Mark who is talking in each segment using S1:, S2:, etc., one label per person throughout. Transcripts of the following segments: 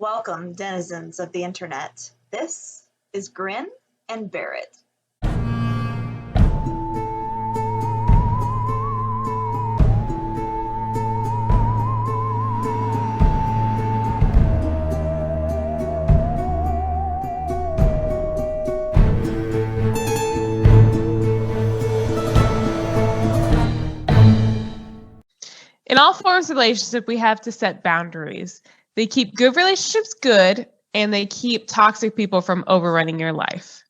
S1: Welcome, denizens of the internet. This is Grin and Bear It.
S2: In all forms of relationship, we have to set boundaries. They keep good relationships good, and they keep toxic people from overrunning your life.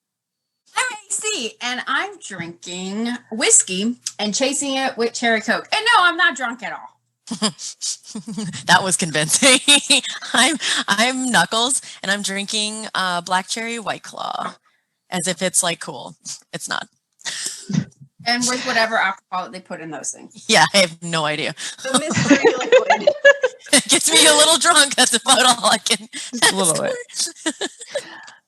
S3: I'm AC, and I'm drinking whiskey and chasing it with cherry Coke. And no, I'm not drunk at all.
S4: That was convincing. I'm Knuckles, and I'm drinking black cherry White Claw, as if it's like cool. It's not.
S3: And with whatever alcohol they put in those things.
S4: Yeah, I have no idea.
S1: The mystery liquid.
S4: It gets me a little drunk. That's about all I can.
S2: Just a little bit.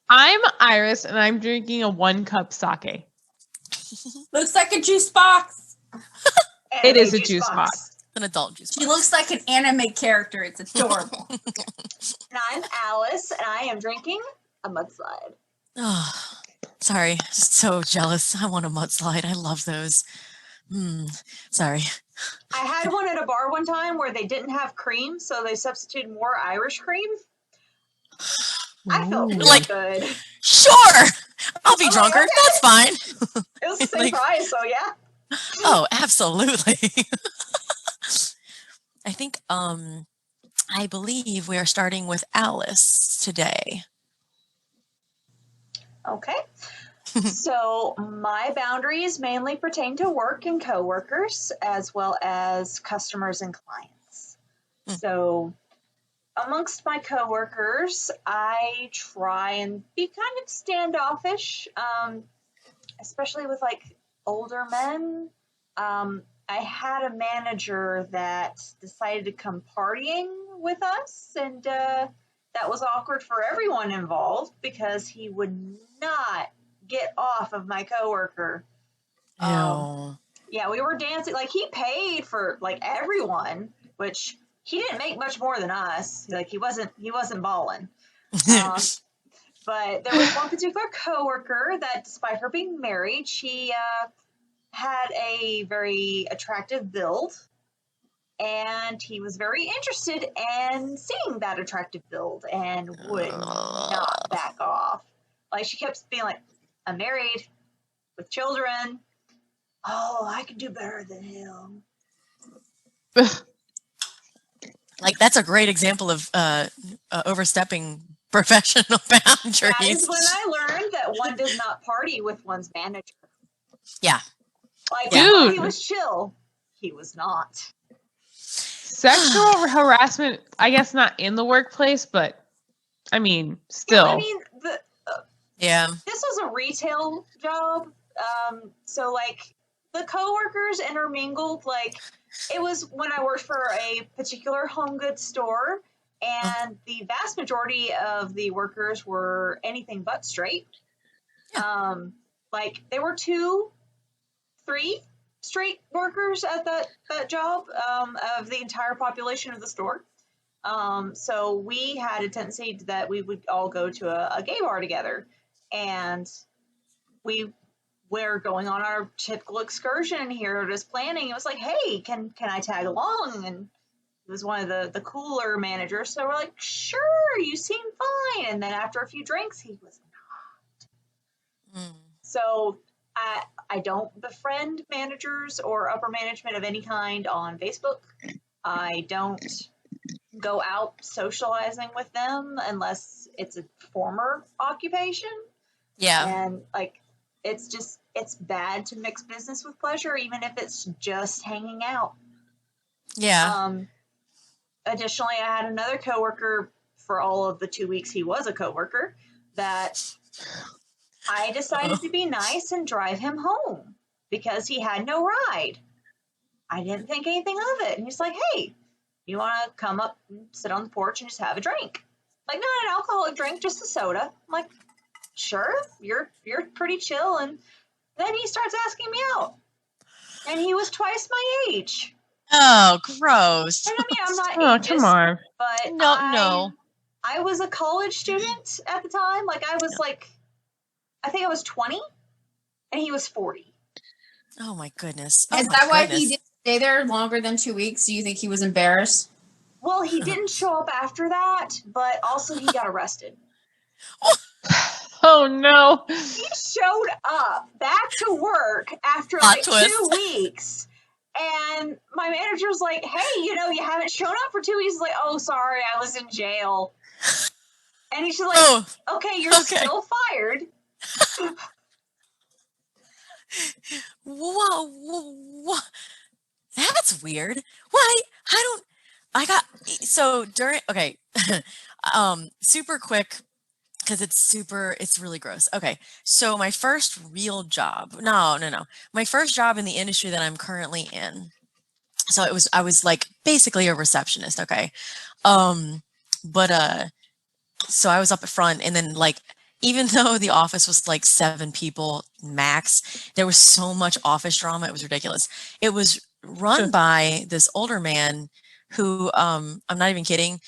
S2: I'm Iris, and I'm drinking a 1-cup sake.
S3: Looks like a juice box.
S2: It is a juice box.
S4: An adult juice
S3: She
S4: box.
S3: looks like an anime character. It's adorable.
S1: And I'm Alice, and I am drinking a mudslide.
S4: Oh, sorry. Just so jealous. I want a mudslide. I love those. Sorry.
S1: I had one at a bar one time where they didn't have cream, so they substituted more Irish cream. I felt really
S4: Like-
S1: good.
S4: Sure. I'll be
S1: I'm like,
S4: drunker.
S1: okay.
S4: That's fine.
S1: It was the same
S4: Like-
S1: price, so yeah.
S4: Oh, absolutely. I think I believe we are starting with Alice today.
S1: Okay. So my boundaries mainly pertain to work and coworkers, as well as customers and clients. So amongst my coworkers, I try and be kind of standoffish, especially with like older men. I had a manager that decided to come partying with us, and that was awkward for everyone involved because he would not get off of my coworker.
S4: Ew.
S1: Yeah, we were dancing. Like, he paid for like everyone, which he didn't make much more than us. Like, he wasn't balling. But there was one particular coworker that, despite her being married, she had a very attractive build, and he was very interested in seeing that attractive build and would not back off. Like, she kept being like, I'm married with children. Oh, I could do better than him.
S4: Like, that's a great example of overstepping professional boundaries.
S1: That is when I learned that one does not party with one's manager.
S4: Yeah.
S1: Like,
S2: Dude.
S1: he was chill. He was not.
S2: Sexual harassment, I guess not in the workplace, but I mean, still.
S1: Yeah, I mean,
S4: Yeah.
S1: this was a retail job. So, like, the coworkers intermingled. Like, it was when I worked for a particular home goods store, and the vast majority of the workers were anything but straight. Like, there were 3 straight workers at that job of the entire population of the store. So we had a tendency that we would all go to a gay bar together, and we were going on our typical excursion here, just planning. It was like, hey, can I tag along? And it was one of the cooler managers, so we're like, sure, you seem fine. And then after a few drinks, he was not. So I don't befriend managers or upper management of any kind on Facebook. I don't go out socializing with them unless it's a former occupation.
S4: Yeah.
S1: And like, it's bad to mix business with pleasure, even if it's just hanging out.
S4: Yeah.
S1: Additionally, I had another coworker for all of the 2 weeks he was a coworker that I decided to be nice and drive him home because he had no ride. I didn't think anything of it. And he's like, hey, you want to come up and sit on the porch and just have a drink? Like, not an alcoholic drink, just a soda. I'm like, sure, you're pretty chill. And then he starts asking me out. And he was twice my age.
S4: Oh, gross.
S1: And I mean, I'm not
S2: Oh,
S1: ageist,
S2: come on.
S1: but
S4: No.
S1: I was a college student at the time. Like I was like, I think I was 20 and he was 40.
S4: Oh my goodness. Oh
S3: Is
S4: my
S3: that why
S4: goodness.
S3: he didn't stay there longer than 2 weeks? Do you think he was embarrassed?
S1: Well, he didn't show up after that, but also he got arrested.
S2: Oh no.
S1: He showed up back to work after
S4: Plot
S1: like
S4: twist.
S1: 2 weeks. And my manager was like, hey, you know, you haven't shown up for 2 weeks. He's like, oh, sorry, I was in jail. And he's just like,
S4: Oh,
S1: okay, you're
S4: okay.
S1: still fired.
S4: whoa. That's weird. Why? Okay. Super quick, because it's really gross. Okay. So my first real job, no. My first job in the industry that I'm currently in. So I was like basically a receptionist. Okay. So I was up at front, and then like, even though the office was like 7 people max, there was so much office drama. It was ridiculous. It was run by this older man who, I'm not even kidding,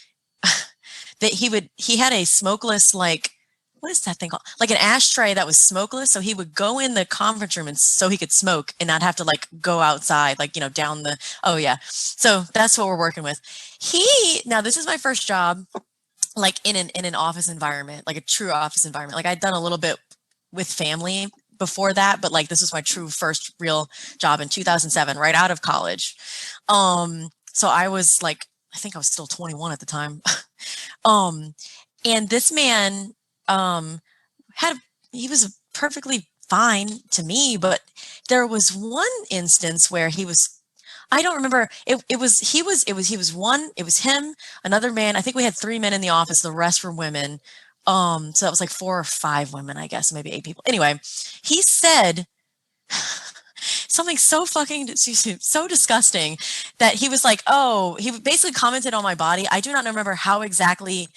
S4: that he had a smokeless, like, what is that thing called? Like an ashtray that was smokeless. So he would go in the conference room and so he could smoke and not have to like go outside, like, down the, oh yeah. So that's what we're working with. Now this is my first job, like in an office environment, like a true office environment. Like I'd done a little bit with family before that, but like this was my true first real job in 2007, right out of college. So I was like, I think I was still 21 at the time. And this man, he was perfectly fine to me, but there was one instance where I don't remember. It was him, another man. I think we had 3 men in the office. The rest were women. So that was like 4 or 5 women, I guess, maybe 8 people. Anyway, he said something so disgusting that he was like, oh, he basically commented on my body. I do not remember how exactly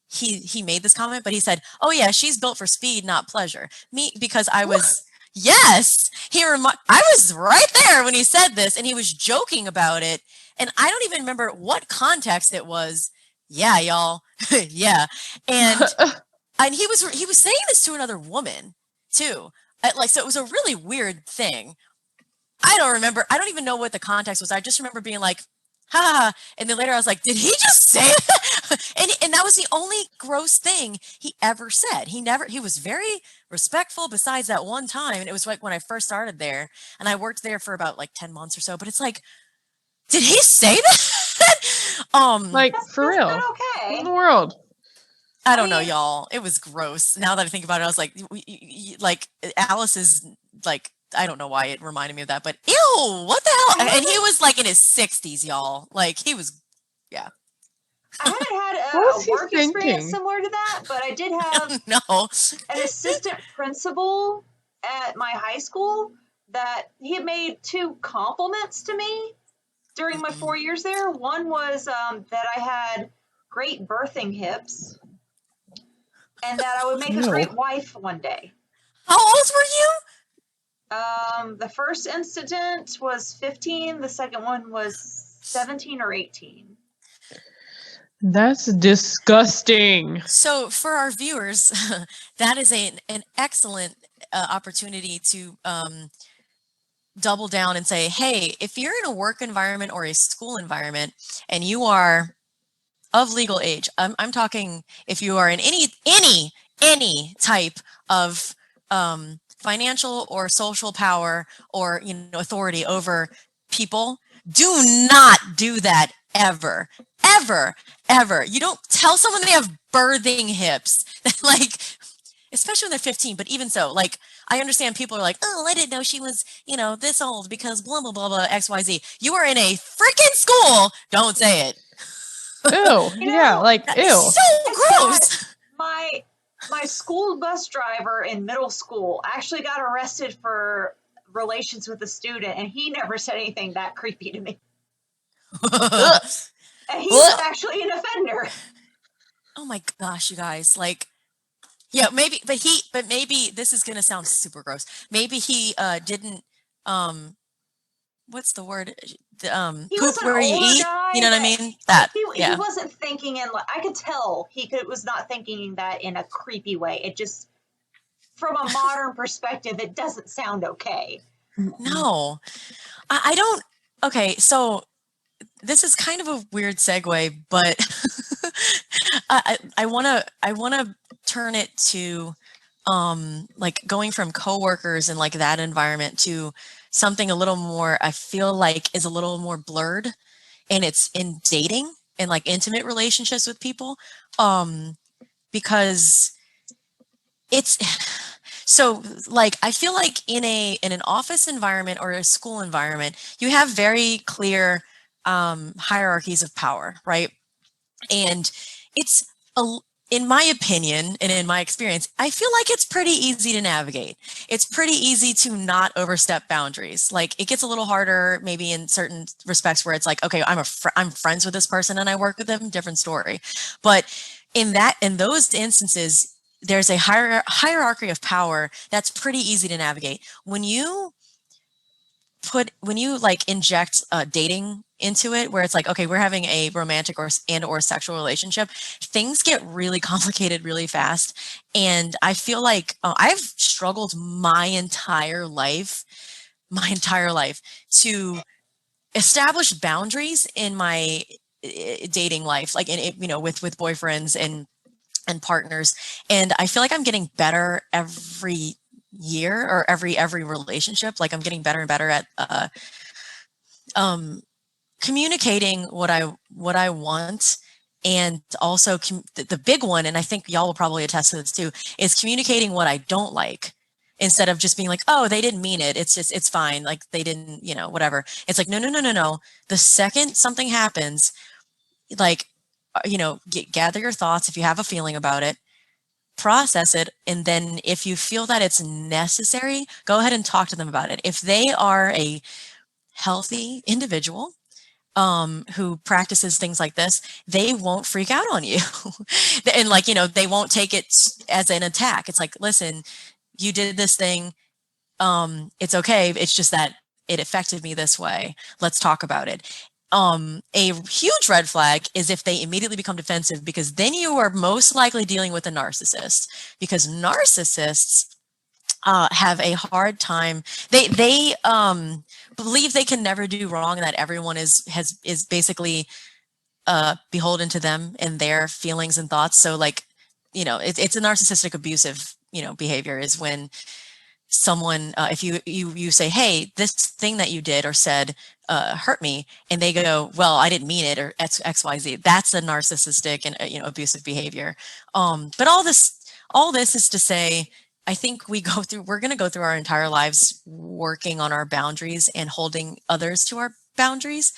S4: he made this comment, but he said, oh yeah, she's built for speed, not pleasure. Because I was, yes, I was right there when he said this, and he was joking about it. And I don't even remember what context it was. Yeah, y'all. Yeah. And he was saying this to another woman too. So it was a really weird thing. I don't remember. I don't even know what the context was. I just remember being like, ha. And then later I was like, did he just say that? And that was the only gross thing he ever said. He was very respectful besides that one time. And it was like when I first started there, and I worked there for about like 10 months or so, but it's like, did he say that?
S2: Like, for real.
S1: Not
S2: What
S1: okay.
S2: in the world?
S4: I don't know, y'all. It was gross. Now that I think about it, I was like, like Alice is like, I don't know why it reminded me of that, but ew, what the hell? And he was like in his 60s, y'all. Like he was, yeah.
S1: I haven't had
S2: What was
S1: a
S2: he
S1: work experience
S2: thinking?
S1: similar to that, but I did have
S4: No.
S1: an assistant principal at my high school that he had made 2 compliments to me during my 4 years there. One was that I had great birthing hips and that I would make a great wife one day.
S4: How old were you?
S1: The first incident was 15. The second one was 17 or 18.
S2: That's disgusting.
S4: So for our viewers, that is an excellent opportunity to double down and say, hey, if you're in a work environment or a school environment and you are of legal age, I'm talking if you are in any type of financial or social power or authority over people, do not do that ever. You don't tell someone they have birthing hips. Like, especially when they're 15, but even so, like, I understand people are like, oh, I didn't know she was, this old because blah, blah, blah, blah, XYZ. You are in a freaking school. Don't say it.
S2: Ew. Yeah, like, ew.
S4: It's so gross.
S1: My school bus driver in middle school actually got arrested for relations with a student, and he never said anything that creepy to me. And he was actually an offender.
S4: Oh my gosh, you guys. Like, yeah, maybe maybe this is gonna sound super gross. Maybe he didn't what's the word?
S1: He was
S4: Poop
S1: an
S4: where you
S1: older
S4: eat.
S1: guy
S4: You know what I
S1: that-
S4: mean? That.
S1: He
S4: Yeah.
S1: wasn't thinking in I could tell was not thinking that in a creepy way. It just, from a modern perspective, it doesn't sound okay.
S4: No, I don't. Okay, so this is kind of a weird segue, but I wanna turn it to like going from coworkers and like that environment to something a little more, I feel like is a little more blurred, and it's in dating and like intimate relationships with people. Because it's so like I feel like in an office environment or a school environment, you have very clear hierarchies of power, right? And it's a, in my opinion and in my experience, I feel like it's pretty easy to navigate. It's pretty easy to not overstep boundaries. Like it gets a little harder maybe in certain respects where it's like, okay, I'm friends with this person and I work with them, different story. But in those instances, there's a hierarchy of power that's pretty easy to navigate. When you like inject dating into it, where it's like, okay, we're having a romantic or sexual relationship, things get really complicated really fast. And I feel like I've struggled my entire life to establish boundaries in my dating life, like with boyfriends and partners. And I feel like I'm getting better every year or every relationship. Like I'm getting better and better at communicating what I want. And also the big one, and I think y'all will probably attest to this too, is communicating what I don't like, instead of just being like, oh, they didn't mean it. It's fine. Like they didn't, whatever. It's like, no. The second something happens, like, gather your thoughts. If you have a feeling about it, process it, and then if you feel that it's necessary, go ahead and talk to them about it. If they are a healthy individual who practices things like this, they won't freak out on you. And they won't take it as an attack. It's like, listen, you did this thing. It's okay. It's just that it affected me this way. Let's talk about it. A huge red flag is if they immediately become defensive, because then you are most likely dealing with a narcissist, because narcissists have a hard time. They believe they can never do wrong, and that everyone is basically beholden to them and their feelings and thoughts. So it's a narcissistic abusive behavior is when someone if you say, hey, this thing that you did or said hurt me, and they go, well, I didn't mean it, or XYZ. That's a narcissistic and abusive behavior. But all this is to say, I think we're going to go through our entire lives working on our boundaries and holding others to our boundaries,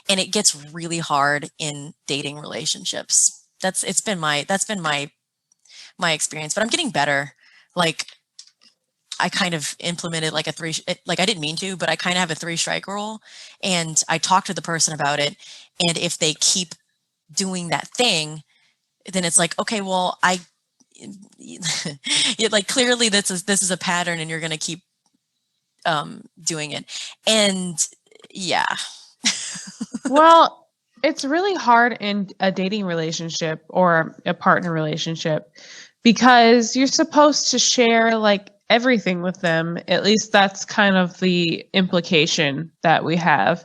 S4: and it gets really hard in dating relationships. That's been my experience, but I'm getting better. Like I kind of implemented like I didn't mean to, but I kind of have a 3-strike rule, and I talk to the person about it. And if they keep doing that thing, then it's like, okay, well, like clearly this is a pattern, and you're going to keep doing it. And yeah.
S2: Well, it's really hard in a dating relationship or a partner relationship, because you're supposed to share like everything with them. At least that's kind of the implication that we have.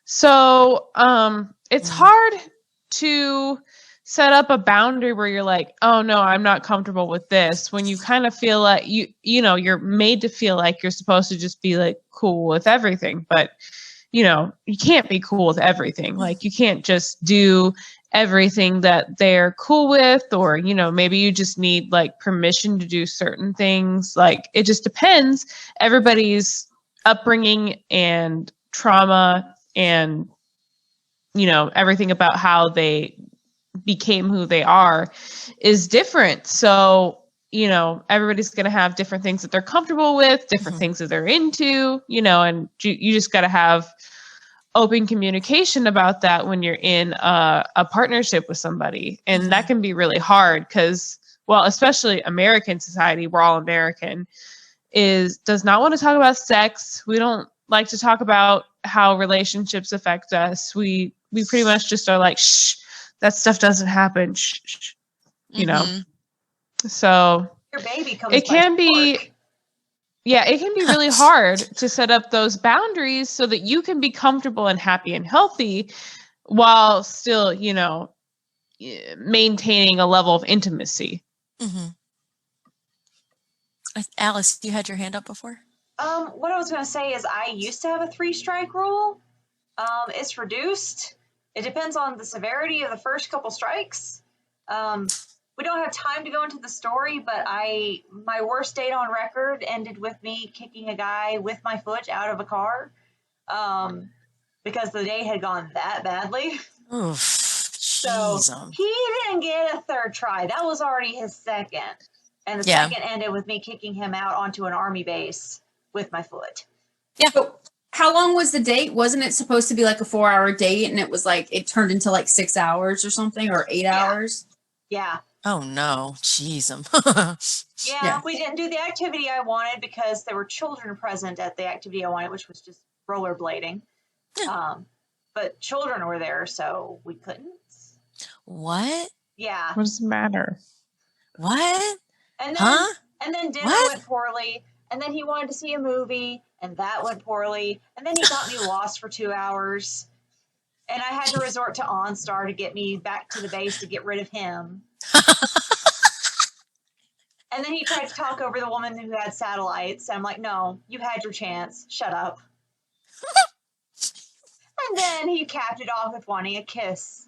S2: So it's hard to set up a boundary where you're like, oh no, I'm not comfortable with this, when you kind of feel like you're made to feel like you're supposed to just be like cool with everything. But you can't be cool with everything. Like you can't just do everything that they're cool with, or maybe you just need like permission to do certain things. Like it just depends. Everybody's upbringing and trauma and everything about how they became who they are is different. So everybody's going to have different things that they're comfortable with, different things that they're into, and you just got to have open communication about that when you're in a partnership with somebody. And that can be really hard because, well, especially American society, we're all American, does not want to talk about sex. We don't like to talk about how relationships affect us. We pretty much just are like, shh, that stuff doesn't happen. Shh, shh, you know. So
S1: Your baby comes.
S2: it can be, yeah, it can be really hard to set up those boundaries so that you can be comfortable and happy and healthy while still, you know, maintaining a level of intimacy.
S4: Alice, you had your hand up before?
S1: What I was going to say is I used to have a 3-strike rule. It's reduced. It depends on the severity of the first couple strikes. We don't have time to go into the story, but my worst date on record ended with me kicking a guy with my foot out of a car, because the day had gone that badly.
S4: Oof.
S1: So he didn't get a third try. That was already his second. And the second ended with me kicking him out onto an army base with my foot.
S3: Yeah. So how long was the date? Wasn't it supposed to be like a 4-hour date, and it was like it turned into like 6 hours or something, or 8 hours?
S1: Yeah.
S4: Oh no, jeez.
S1: Yeah, we didn't do the activity I wanted because there were children present at the activity I wanted, which was just rollerblading. But children were there, so we couldn't.
S4: What?
S1: Yeah.
S2: What does it matter?
S4: What?
S1: And then dinner went poorly, and then he wanted to see a movie, and that went poorly, and then he got me lost for 2 hours, and I had to resort to OnStar to get me back to the base to get rid of him. And then he tried to talk over the woman who had satellites, and I'm like, no, you had your chance. Shut up. And then he capped it off with wanting a kiss.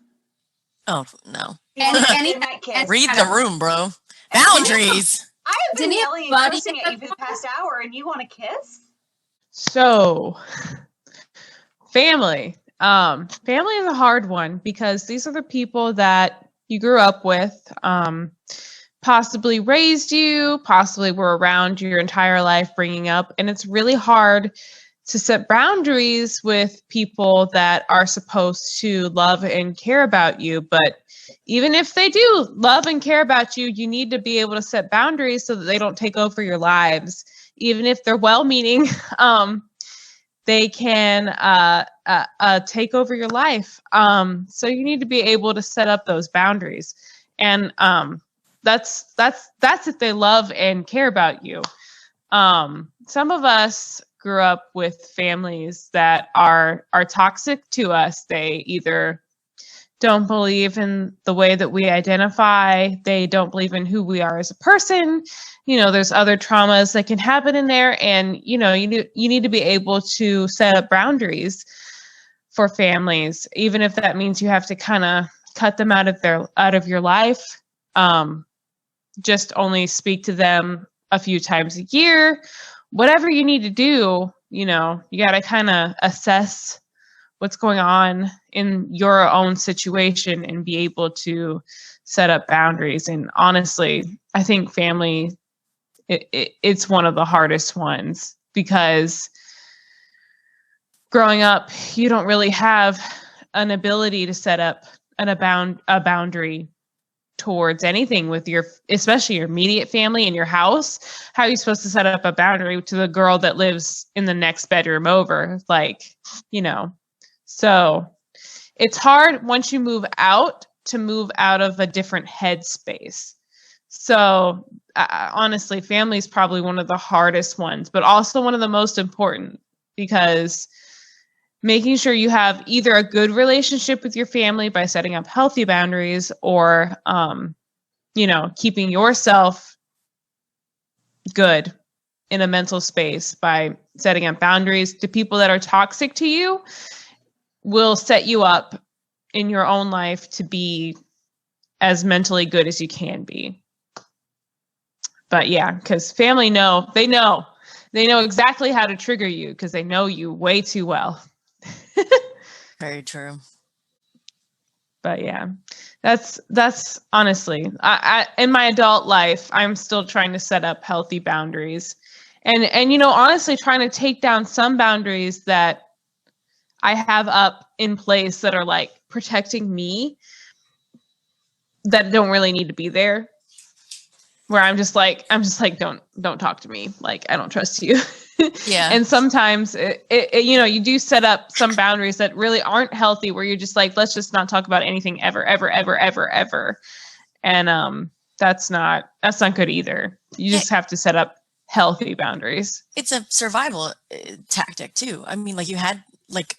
S4: Oh, no.
S3: And
S4: read the room, bro. Boundaries.
S1: I have been yelling and cursing at you for the past hour, and you want a kiss?
S2: So, family. Family is a hard one because these are the people that you grew up with, possibly raised you, possibly were around your entire life bringing up. And it's really hard to set boundaries with people that are supposed to love and care about you. But even if they do love and care about you, you need to be able to set boundaries so that they don't take over your lives. Even if they're well-meaning, they can take over your life. So you need to be able to set up those boundaries. And that's if they love and care about you. Some of us grew up with families that are toxic to us. They either don't believe in the way that we identify. They don't believe in who we are as a person. You know, there's other traumas that can happen in there. And, you know, you need to be able to set up boundaries for families, even if that means you have to kind of cut them out of your life. Just only speak to them a few times a year. Whatever you need to do, you know, you got to kind of assess what's going on in your own situation and be able to set up boundaries. And honestly, I think family, it's one of the hardest ones because growing up, you don't really have an ability to set up a boundary towards anything with especially your immediate family in your house. How are you supposed to set up a boundary to the girl that lives in the next bedroom over? Like, you know, so it's hard once you move out to move out of a different headspace. So honestly, family is probably one of the hardest ones, but also one of the most important because making sure you have either a good relationship with your family by setting up healthy boundaries or, you know, keeping yourself good in a mental space by setting up boundaries to people that are toxic to you will set you up in your own life to be as mentally good as you can be. But yeah, because family they know exactly how to trigger you because they know you way too well.
S4: Very true.
S2: But yeah, that's honestly, I in my adult life, I'm still trying to set up healthy boundaries and, you know, honestly trying to take down some boundaries that I have up in place that are like protecting me that don't really need to be there. Where I'm just like, don't talk to me. Like, I don't trust you.
S4: Yeah.
S2: And sometimes you do set up some boundaries that really aren't healthy, where you're just like, let's just not talk about anything ever, ever, ever, ever, ever. And that's not good either. You just have to set up healthy boundaries.
S4: It's a survival tactic too. I mean, like, you had, like,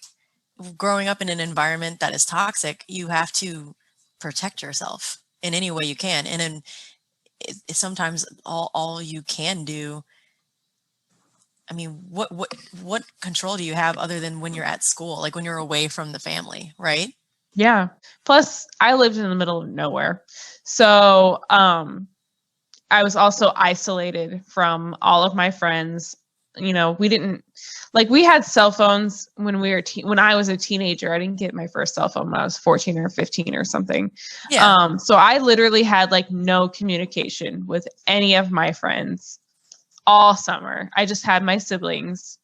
S4: growing up in an environment that is toxic, you have to protect yourself in any way you can. And then sometimes all you can do, I mean, what control do you have other than when you're at school, like when you're away from the family, right?
S2: Yeah. Plus, I lived in the middle of nowhere. So I was also isolated from all of my friends. We had cell phones when I was a teenager. I didn't get my first cell phone when I was 14 or 15 or something.
S4: Yeah.
S2: So I literally had like no communication with any of my friends all summer. I just had my siblings,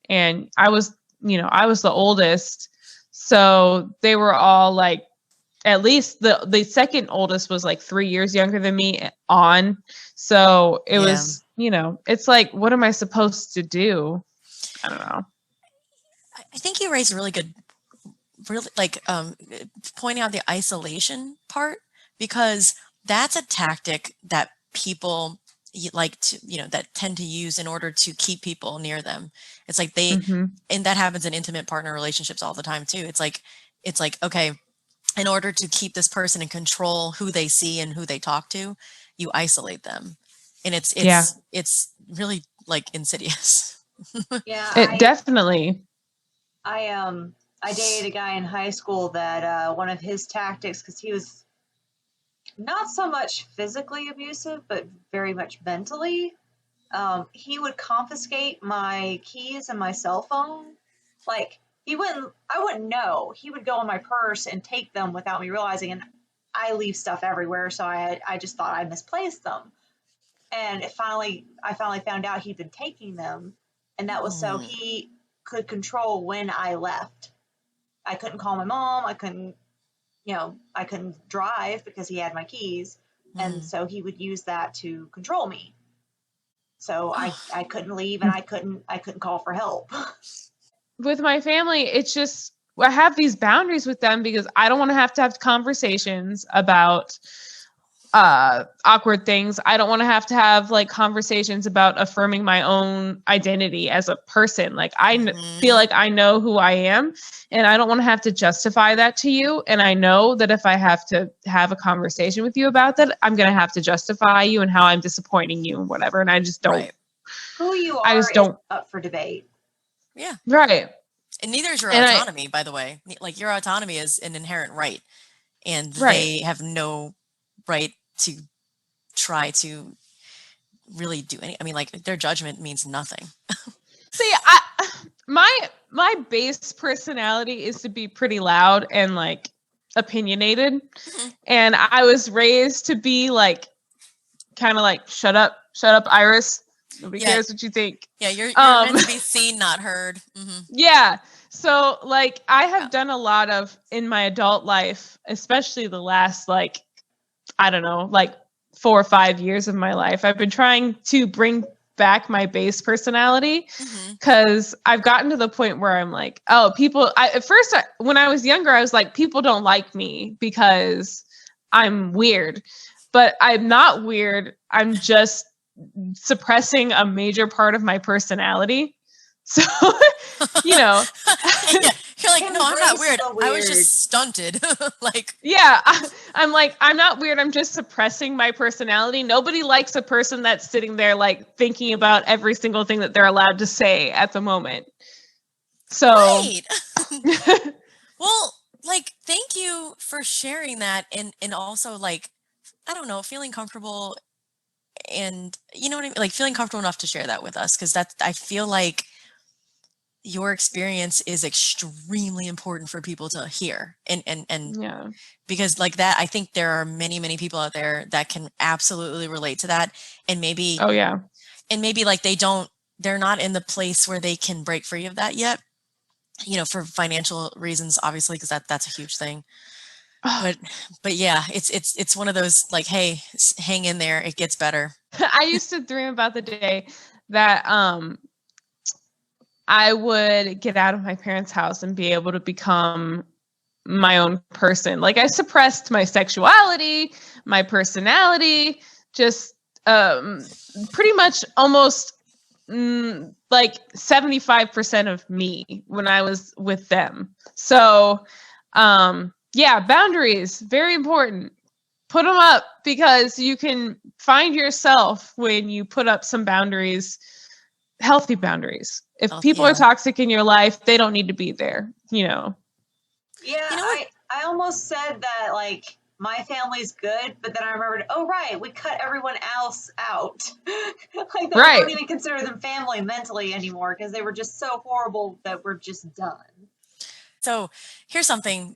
S2: and I was the oldest. So they were all like, at least the second oldest was like 3 years younger than me on. So it was, it's like, what am I supposed to do? I don't know.
S4: I think you raised a really good, pointing out the isolation part, because that's a tactic that people like to, that tend to use in order to keep people near them. It's like and that happens in intimate partner relationships all the time too. It's like, okay, in order to keep this person and control who they see and who they talk to, you isolate them. And it's really like insidious.
S1: Yeah.
S2: It definitely.
S1: I dated a guy in high school that one of his tactics, because he was not so much physically abusive, but very much mentally, he would confiscate my keys and my cell phone. Like, I wouldn't know. He would go in my purse and take them without me realizing, and I leave stuff everywhere, so I just thought I misplaced them. And I finally found out he'd been taking them, and that was so he could control when I left. I couldn't call my mom. I couldn't drive because he had my keys, and so he would use that to control me. So I couldn't leave, and I couldn't call for help.
S2: With my family, it's just, I have these boundaries with them because I don't want to have conversations about awkward things. I don't want to have like conversations about affirming my own identity as a person. Like, I feel like I know who I am, and I don't want to have to justify that to you. And I know that if I have to have a conversation with you about that, I'm going to have to justify you and how I'm disappointing you and whatever. And I just don't.
S4: Right.
S1: Who you are
S2: I just don't.
S1: is up for debate.
S4: Yeah.
S2: Right.
S4: And neither is your autonomy, by the way. Like, your autonomy is an inherent right. And they have no right to try to really do any. I mean, like, their judgment means nothing.
S2: See, my base personality is to be pretty loud and like opinionated. And I was raised to be like, kind of like, shut up, Iris. Nobody cares what you think.
S4: Yeah, you're meant to be seen, not heard.
S2: Yeah. So like, I have done a lot of, in my adult life, especially the last, like, I don't know, like 4 or 5 years of my life, I've been trying to bring back my base personality, because I've gotten to the point where I'm like, oh, at first, when I was younger, I was like, people don't like me because I'm weird, but I'm not weird. I'm just suppressing a major part of my personality. So,
S4: Yeah, you're like, no, I'm not weird. I was just stunted. Like,
S2: yeah, I'm like, I'm not weird. I'm just suppressing my personality. Nobody likes a person that's sitting there like thinking about every single thing that they're allowed to say at the moment. So,
S4: right. Well, like, thank you for sharing that, and also, like, I don't know, feeling comfortable, and you know what I mean, like, feeling comfortable enough to share that with us, because I feel like your experience is extremely important for people to hear, and
S2: yeah,
S4: because like that, I think there are many people out there that can absolutely relate to that, and maybe like they're not in the place where they can break free of that yet, for financial reasons, obviously, because that's a huge thing. But yeah, it's one of those, like, hey, hang in there, it gets better.
S2: I used to dream about the day that I would get out of my parents' house and be able to become my own person. Like I suppressed my sexuality, my personality, just pretty much almost like 75% of me when I was with them. So yeah, boundaries, very important. Put them up because you can find yourself when you put up some boundaries, healthy boundaries. If people are toxic in your life, they don't need to be there, you know.
S1: Yeah,
S4: You know what?
S1: I almost said that like my family's good, but then I remembered, oh right, we cut everyone else out. Like that
S2: Right.
S1: we don't even consider them family mentally anymore because they were just so horrible that we're just done.
S4: So here's something.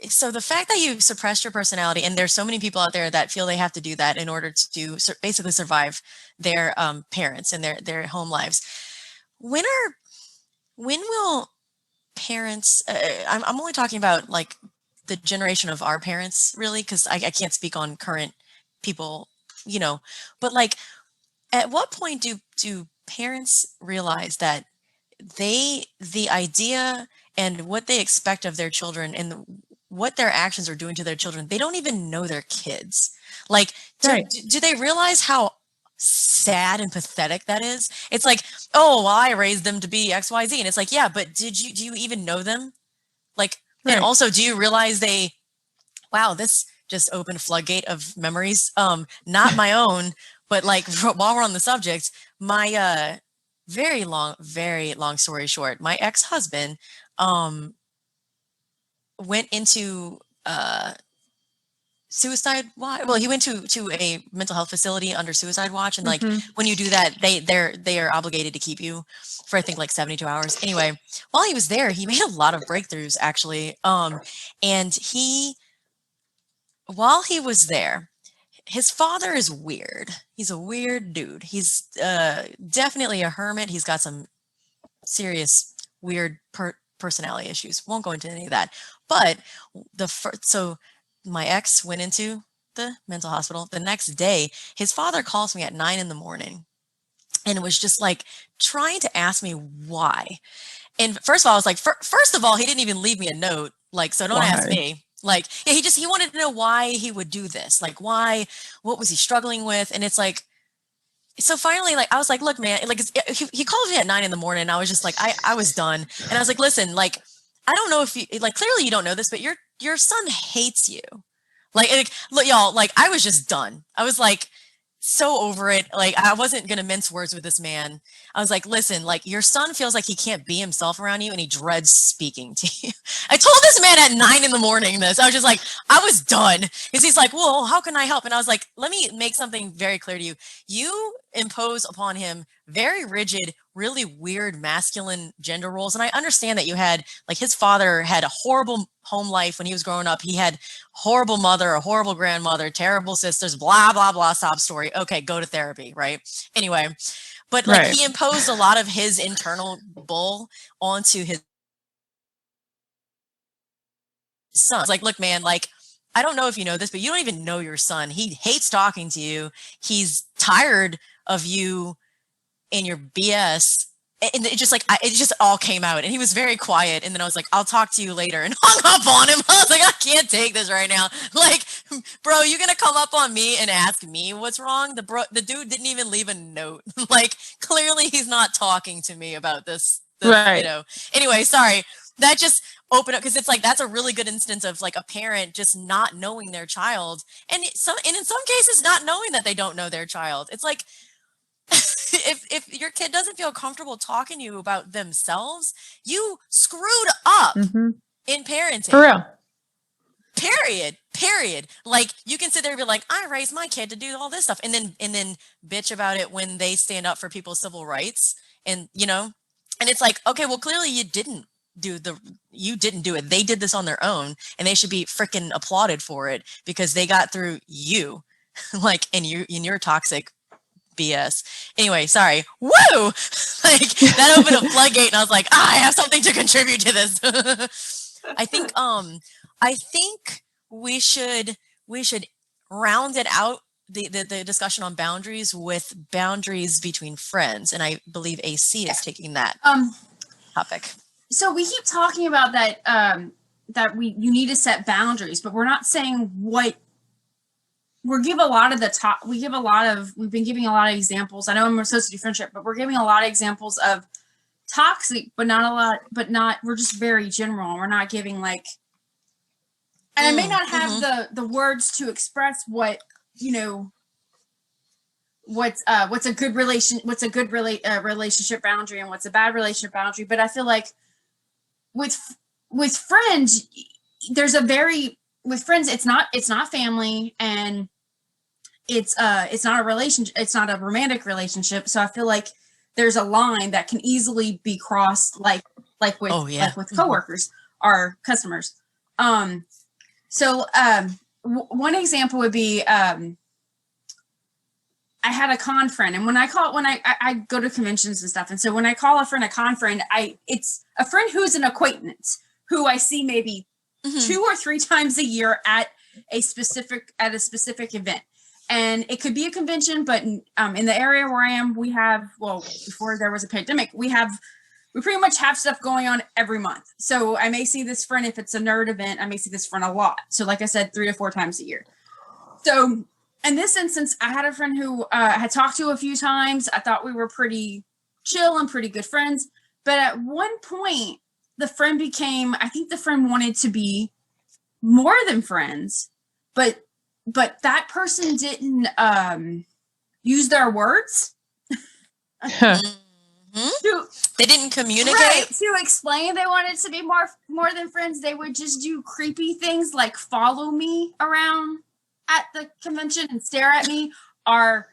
S4: So the fact that you suppressed your personality, and there's so many people out there that feel they have to do that in order to basically survive their parents and their home lives. When will parents? I'm only talking about like the generation of our parents, really, because I can't speak on current people, you know. But like, at what point do parents realize that the idea and what they expect of their children and what their actions are doing to their children, they don't even know their kids. Like, do they realize how sad and pathetic that is? It's like, oh, well, I raised them to be XYZ. And it's like, yeah, but do you even know them? Like, and also, do you realize wow, this just opened a floodgate of memories. Not my own, but like while we're on the subject, my very long story short, my ex-husband went into suicide watch. Well, he went to a mental health facility under suicide watch, and like when you do that, they are obligated to keep you for I think like 72 hours. Anyway, while he was there, he made a lot of breakthroughs actually. And while he was there, his father is weird. He's a weird dude. He's definitely a hermit. He's got some serious weird personality issues. Won't go into any of that. But so my ex went into the mental hospital. The next day, his father calls me at 9 a.m. and was just like trying to ask me why. And first of all, I was like, first of all, he didn't even leave me a note. Like, so don't ask me. Like, yeah, he wanted to know why he would do this. Like, why, what was he struggling with? And it's like, so finally, like, I was like, look, man, like, he called me at 9 a.m. and I was just like, I was done. And I was like, listen, like, I don't know if you, like, clearly you don't know this, but your son hates you. Like, look, y'all, like, I was just done. I was like, so over it. Like, I wasn't going to mince words with this man. I was like, listen, like, your son feels like he can't be himself around you and he dreads speaking to you. I told this man at 9 a.m. this. I was just like, I was done. Because he's like, well, how can I help? And I was like, let me make something very clear to you. You impose upon him very rigid, really weird masculine gender roles. And I understand that you had, like, his father had a horrible home life when he was growing up. He had horrible mother, a horrible grandmother, terrible sisters, blah, blah, blah, sob story. Okay, go to therapy, right? Anyway, but like he imposed a lot of his internal bull onto his son. It's like, look, man, like, I don't know if you know this, but you don't even know your son. He hates talking to you. He's tired of you and your BS. And it just like, it just all came out and he was very quiet. And then I was like, I'll talk to you later, and hung up on him. I was like, I can't take this right now. Like, bro, you gonna come up on me and ask me what's wrong? The dude didn't even leave a note. Like, clearly he's not talking to me about this,
S2: right.
S4: You know. Anyway, sorry. That just opened up, because it's like, that's a really good instance of like a parent just not knowing their child. And in some cases not knowing that they don't know their child. It's like, if your kid doesn't feel comfortable talking to you about themselves, you screwed up in parenting.
S2: For real.
S4: Period. Like, you can sit there and be like, I raised my kid to do all this stuff, and then bitch about it when they stand up for people's civil rights, and you know, and it's like, okay, well, clearly you didn't do it. They did this on their own, and they should be freaking applauded for it because they got through you, like, in your toxic BS. Anyway, sorry. Woo! Like, that opened a floodgate, and I was like, I have something to contribute to this. I think we should round it out the discussion on boundaries with boundaries between friends, and I believe AC is taking that topic.
S3: So we keep talking about that you need to set boundaries, but we're not saying what. We've been giving a lot of examples. I know I'm associated with friendship, but we're giving a lot of examples of toxic, but we're just very general. We're not giving like, and I may not have the words to express what, what's a good relationship boundary and what's a bad relationship boundary. But I feel like with friends, with friends, it's not family, and it's not a relationship. It's not a romantic relationship. So I feel like there's a line that can easily be crossed, like with coworkers or customers. One example would be, I had a con friend, and when I go to conventions and stuff, and so when I call a friend a con friend, it's a friend who's an acquaintance who I see maybe 2 or 3 times a year at a specific event. And it could be a convention, but in the area where I am, we have, before there was a pandemic, we pretty much have stuff going on every month. So I may see this friend, if it's a nerd event, I may see this friend a lot. So like I said, 3 to 4 times a year. So in this instance, I had a friend who I had talked to a few times. I thought we were pretty chill and pretty good friends. But at one point, the friend wanted to be more than friends, but that person didn't use their words.
S4: They didn't communicate.
S3: Right, to explain they wanted to be more than friends. They would just do creepy things like follow me around at the convention and stare at me, or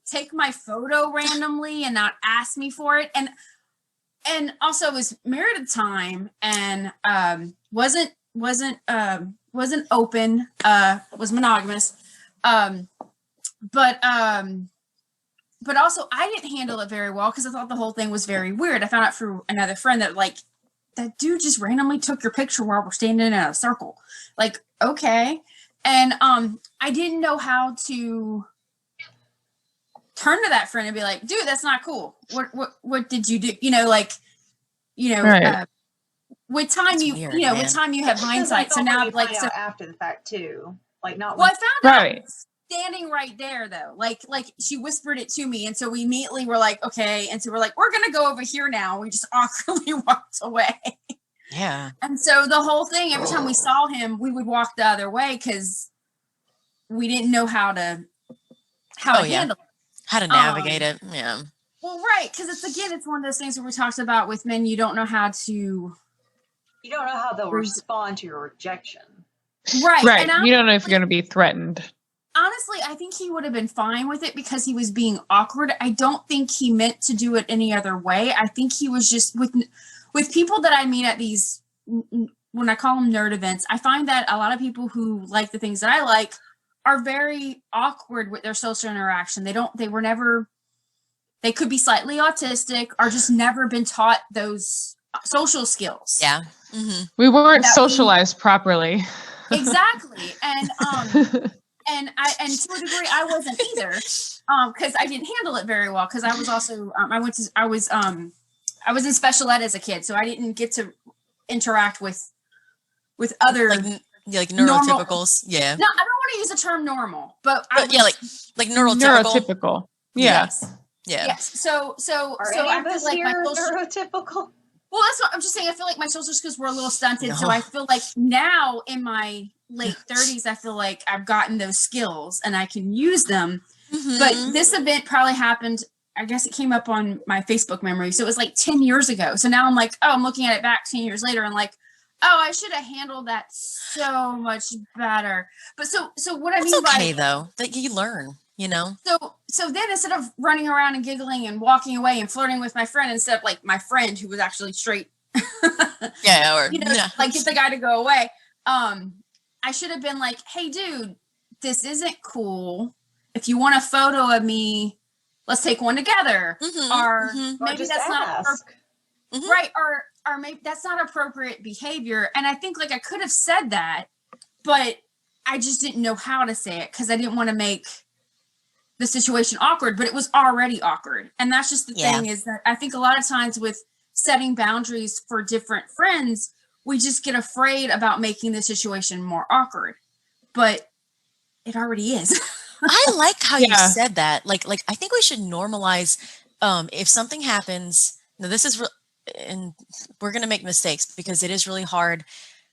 S3: take my photo randomly and not ask me for it. And also was married at the time, and wasn't open, was monogamous. But also I didn't handle it very well because I thought the whole thing was very weird. I found out through another friend that that dude just randomly took your picture while we're standing in a circle. Like, okay. And I didn't know how to turn to that friend and be like, dude, that's not cool. What did you do?
S2: Right.
S3: With time, with time you have hindsight. So now,
S1: after the fact too, not.
S3: Well, I found out standing right there though. Like she whispered it to me, and so we immediately were like, okay. And so we're like, we're gonna go over here now. We just awkwardly walked away.
S4: Yeah.
S3: And so the whole thing, every time we saw him, we would walk the other way because we didn't know how to handle it.
S4: How to navigate it. Yeah.
S3: Well, right, because it's one of those things where we talked about with men, you don't know how
S1: they'll respond to your rejection.
S3: Right.
S2: Right.
S3: And
S2: you don't know if you're going to be threatened.
S3: Honestly, I think he would have been fine with it because he was being awkward. I don't think he meant to do it any other way. I think he was just with people that I meet at these, when I call them nerd events, I find that a lot of people who like the things that I like are very awkward with their social interaction. They could be slightly autistic or just never been taught those social skills.
S4: Yeah. Mm-hmm.
S2: We weren't socialized properly.
S3: Exactly. And and to a degree I wasn't either, because I didn't handle it very well, because I was also I was in special ed as a kid, so I didn't get to interact with other
S4: like neurotypicals. Yeah.
S3: No, I don't want to use the term normal, but
S4: like
S2: neurotypical. Yeah.
S3: Yes.
S4: Yeah.
S3: Yes. So
S1: I feel like my neurotypical.
S3: Well, that's what I'm just saying. I feel like my social skills were a little stunted. No. So I feel like now in my late 30s, I feel like I've gotten those skills and I can use them. Mm-hmm. But this event probably happened, I guess it came up on my Facebook memory. So it was like 10 years ago. So now I'm like, I'm looking at it back 10 years later and like, I should have handled that so much better. But so what I mean by
S4: okay though, that you learn.
S3: So then instead of running around and giggling and walking away and flirting with my friend, instead of like my friend who was actually straight,
S4: like
S3: get the guy to go away. I should have been like, hey dude, this isn't cool. If you want a photo of me, let's take one together. Mm-hmm, or maybe that's not right. Or maybe that's not appropriate behavior. And I think like I could have said that, but I just didn't know how to say it because I didn't want to make the situation awkward, but it was already awkward. And that's just the thing, is that I think a lot of times with setting boundaries for different friends, we just get afraid about making the situation more awkward, but it already is.
S4: I like how you said that. Like I think we should normalize, if something happens, now this is and we're going to make mistakes because it is really hard,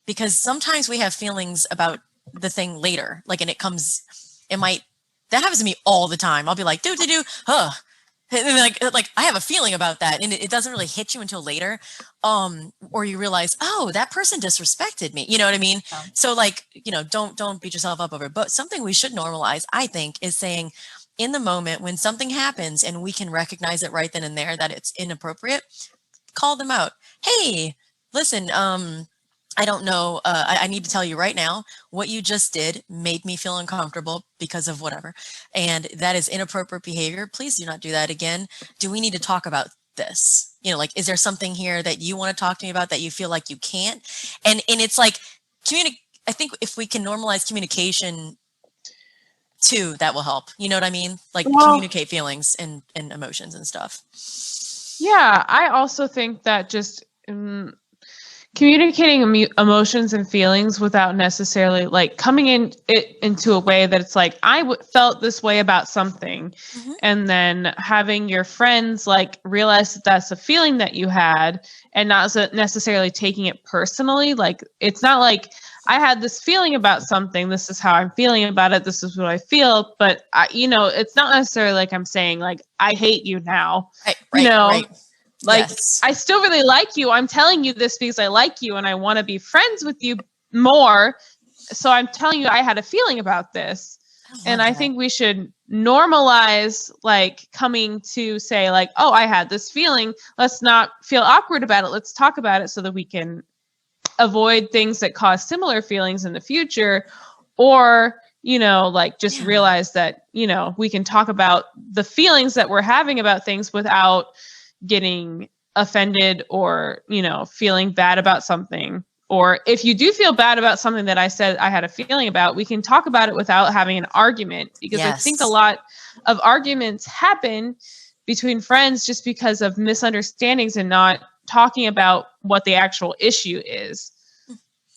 S4: because sometimes we have feelings about the thing later, like, and that happens to me all the time. I'll be like, and like I have a feeling about that, and it doesn't really hit you until later, or you realize, oh, that person disrespected me. You know what I mean? Yeah. So like, don't beat yourself up over it. But something we should normalize, I think, is saying, in the moment when something happens and we can recognize it right then and there that it's inappropriate, call them out. Hey, listen, I don't know. I need to tell you right now, what you just did made me feel uncomfortable because of whatever. And that is inappropriate behavior. Please do not do that again. Do we need to talk about this? Like, is there something here that you want to talk to me about that you feel like you can't? And it's like, I think if we can normalize communication too, that will help. You know what I mean? Like, communicate feelings and emotions and stuff.
S2: Yeah, I also think that just communicating emotions and feelings without necessarily like coming into a way that it's like, I felt this way about something, and then having your friends like realize that that's a feeling that you had, and not necessarily taking it personally. Like, it's not like, I had this feeling about something, this is how I'm feeling about it, this is what I feel, but it's not necessarily like I'm saying like, I hate you now. Right. Like, yes. I still really like you. I'm telling you this because I like you and I want to be friends with you more. So I'm telling you I had a feeling about this. I think we should normalize like coming to say like, oh, I had this feeling. Let's not feel awkward about it. Let's talk about it so that we can avoid things that cause similar feelings in the future. Or, like just realize that, we can talk about the feelings that we're having about things without getting offended or, feeling bad about something. Or if you do feel bad about something that I said I had a feeling about, we can talk about it without having an argument, because I think a lot of arguments happen between friends just because of misunderstandings and not talking about what the actual issue is.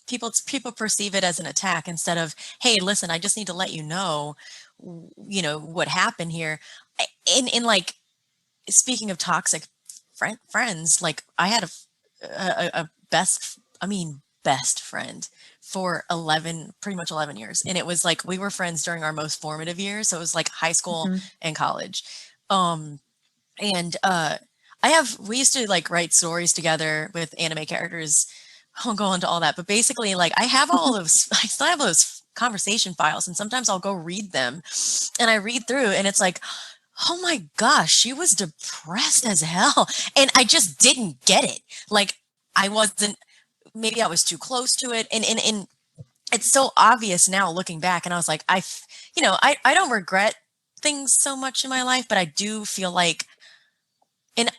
S4: People perceive it as an attack instead of, hey, listen, I just need to let you know, what happened here. In like, speaking of toxic friends, like I had a best friend for pretty much 11 years. And it was like, we were friends during our most formative years. So it was like high school and college. We used to like write stories together with anime characters. I won't go into all that, but basically like I still have those conversation files, and sometimes I'll go read them, and I read through and it's like, oh my gosh, she was depressed as hell. And I just didn't get it. Like, maybe I was too close to it. And it's so obvious now looking back. And I was like, I don't regret things so much in my life, but I do feel like, and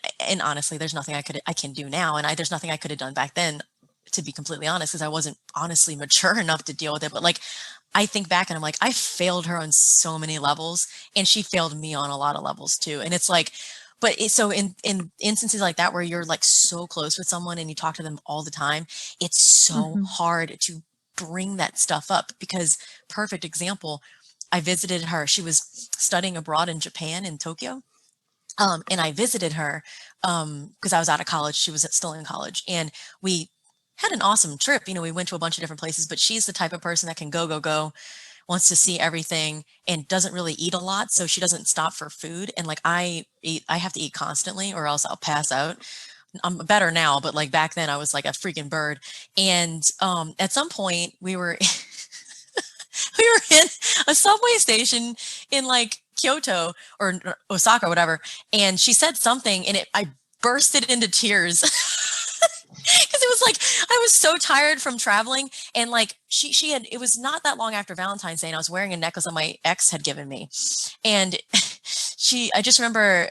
S4: honestly, there's nothing I can do now. And there's nothing I could have done back then, to be completely honest, because I wasn't honestly mature enough to deal with it. But like, I think back and I'm like, I failed her on so many levels, and she failed me on a lot of levels too. And it's like, so in instances like that, where you're like so close with someone and you talk to them all the time, it's so hard to bring that stuff up, because perfect example, I visited her. She was studying abroad in Japan, in Tokyo. And I visited her because I was out of college. She was still in college, and we had an awesome trip. We went to a bunch of different places, but she's the type of person that can go, wants to see everything, and doesn't really eat a lot. So she doesn't stop for food. And like, I have to eat constantly or else I'll pass out. I'm better now, but like back then I was like a freaking bird. And at some point we were in a subway station in like Kyoto or Osaka, whatever. And she said something, and I bursted into tears. Because it was like, I was so tired from traveling, and like it was not that long after Valentine's Day, and I was wearing a necklace that my ex had given me. And I just remember,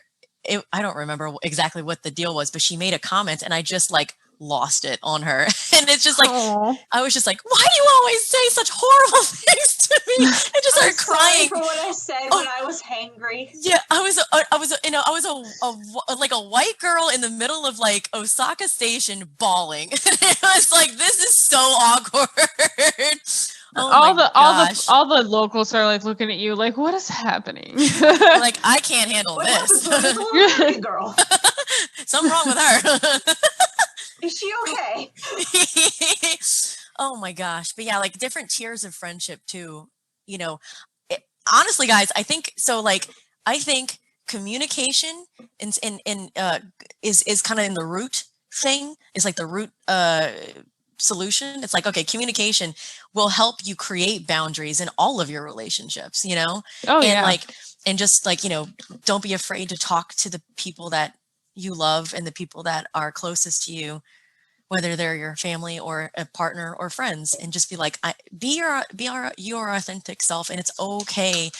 S4: I don't remember exactly what the deal was, but she made a comment, and I just like lost it on her. And it's just like,
S2: Aw.
S4: I was just like, why do you always say such horrible things to me? I just
S1: I'm
S4: started
S1: sorry
S4: crying.
S1: for what I said
S4: Oh.
S1: when I was hangry.
S4: Yeah, I was, you know, I was like a white girl in the middle of like Osaka Station bawling. It was like, this is so awkward. Oh
S2: all
S4: my
S2: the
S4: gosh.
S2: all the locals are like looking at you like, what is happening?
S4: Like, I can't handle
S1: What happens
S4: this.
S1: when there's a little American girl?
S4: Something wrong with her.
S1: Is she okay?
S4: Oh my gosh. But yeah, like different tiers of friendship too. You know, honestly, guys, I think so. Like, I think communication is kind of in the root thing. Is like the root solution. It's like, okay, communication will help you create boundaries in all of your relationships. You know,
S2: Oh
S4: and
S2: yeah.
S4: like, and just like, you know, don't be afraid to talk to the people that you love and the people that are closest to you, whether they're your family or a partner or friends, and just be like, be your authentic self, and it's okay.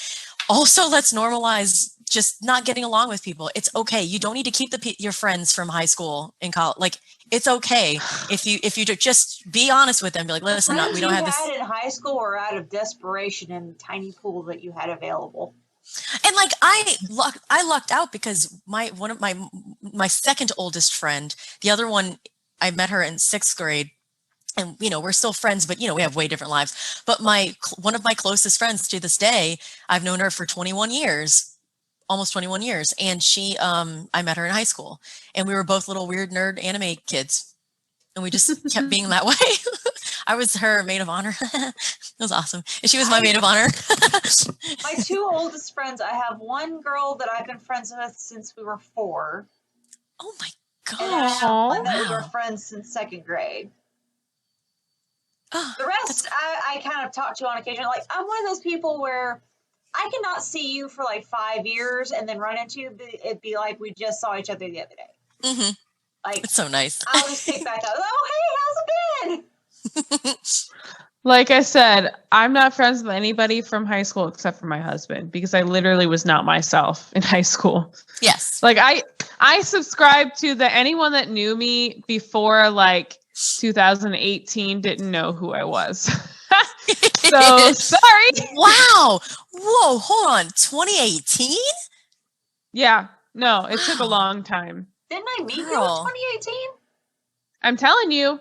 S4: Also, let's normalize just not getting along with people. It's okay. You don't need to keep your friends from high school and college. Like, it's okay if you just be honest with them. Be like, listen, we don't have this.
S1: Friends you had in high school or out of desperation in the tiny pool that you had available.
S4: And like, I lucked out because one of my second oldest friend, the other one, I met her in 6th grade, and you know, we're still friends, but you know, we have way different lives. But one of my closest friends to this day, I've known her for 21 years, almost 21 years, and she I met her in high school, and we were both little weird nerd anime kids, and we just kept being that way. I was her maid of honor. It was awesome, and she was my maid of honor.
S1: My 2 oldest friends, I have one girl that I've been friends with since we were 4.
S4: Oh my
S1: And I
S4: gosh.
S1: have one that we
S4: Wow.
S1: were friends since 2nd grade.
S4: Oh,
S1: The rest, I kind of talk to on occasion. Like, I'm one of those people where I cannot see you for like 5 years and then run into you. It'd be like we just saw each other the other day.
S4: mm-hmm.
S1: Like,
S4: It's so nice.
S1: I'll just pick back up. Oh, hey, how's it been?
S2: Like I said, I'm not friends with anybody from high school except for my husband because I literally was not myself in high school.
S4: Yes.
S2: Like I subscribed to the anyone that knew me before like 2018 didn't know who I was. So sorry.
S4: Wow. Whoa, hold on. 2018?
S2: Yeah. No, it took a
S4: Wow.
S2: long time.
S1: Didn't I meet you in
S4: Girl.
S1: 2018?
S2: I'm telling you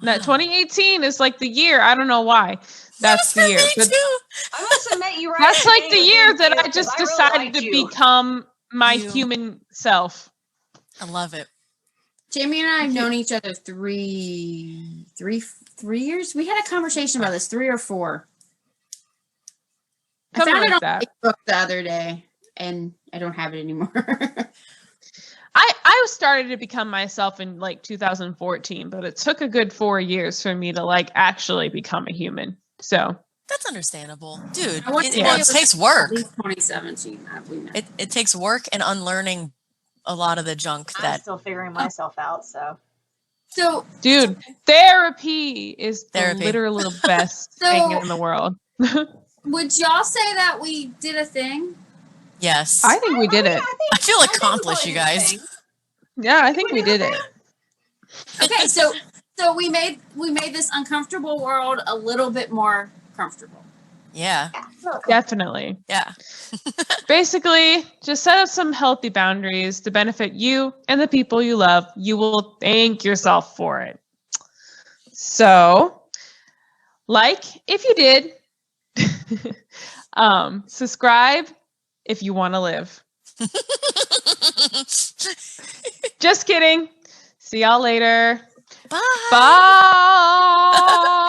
S2: that
S4: Wow.
S2: 2018 is like the year. I don't know why. That's the year.
S4: Me
S2: But
S4: too.
S1: I must have met you right
S2: that's
S1: at
S2: like the
S1: beginning of
S2: year
S1: this
S2: that I
S1: because
S2: just
S1: really
S2: decided
S1: liked
S2: to
S1: you.
S2: become my
S4: You-
S2: human self.
S4: I love it.
S3: Jamie and I have known each other three years. We had a conversation about this, 3 or 4. I
S2: Something
S3: found it
S2: like
S3: on
S2: that.
S3: Facebook the other day, and I don't have it anymore.
S2: I started to become myself in like 2014, but it took a good 4 years for me to like actually become a human. So
S4: That's understandable. Dude,
S3: I want to
S4: it,
S3: say
S4: well,
S3: it
S4: it
S3: was
S4: takes
S3: At
S4: work.
S3: least 2017 that we met.
S4: It takes work and unlearning a lot of the junk
S1: I'm
S4: that
S1: still figuring myself out, so.
S3: So
S2: dude, therapy is the
S4: Therapy.
S2: literal best
S3: So-
S2: thing in the world.
S3: would y'all say that we did a thing?
S4: yes.
S2: I think we did it.
S4: I feel
S1: think we
S4: accomplished, you
S1: probably did
S4: guys.
S1: things.
S2: Yeah, I think we did it.
S3: Okay, so we made this uncomfortable world a little bit more comfortable.
S4: Yeah.
S2: Definitely.
S4: Yeah.
S2: Basically, just set up some healthy boundaries to benefit you and the people you love. You will thank yourself for it. So, like if you did, subscribe if you want to live. Just kidding. See y'all later.
S4: Bye.
S2: Bye.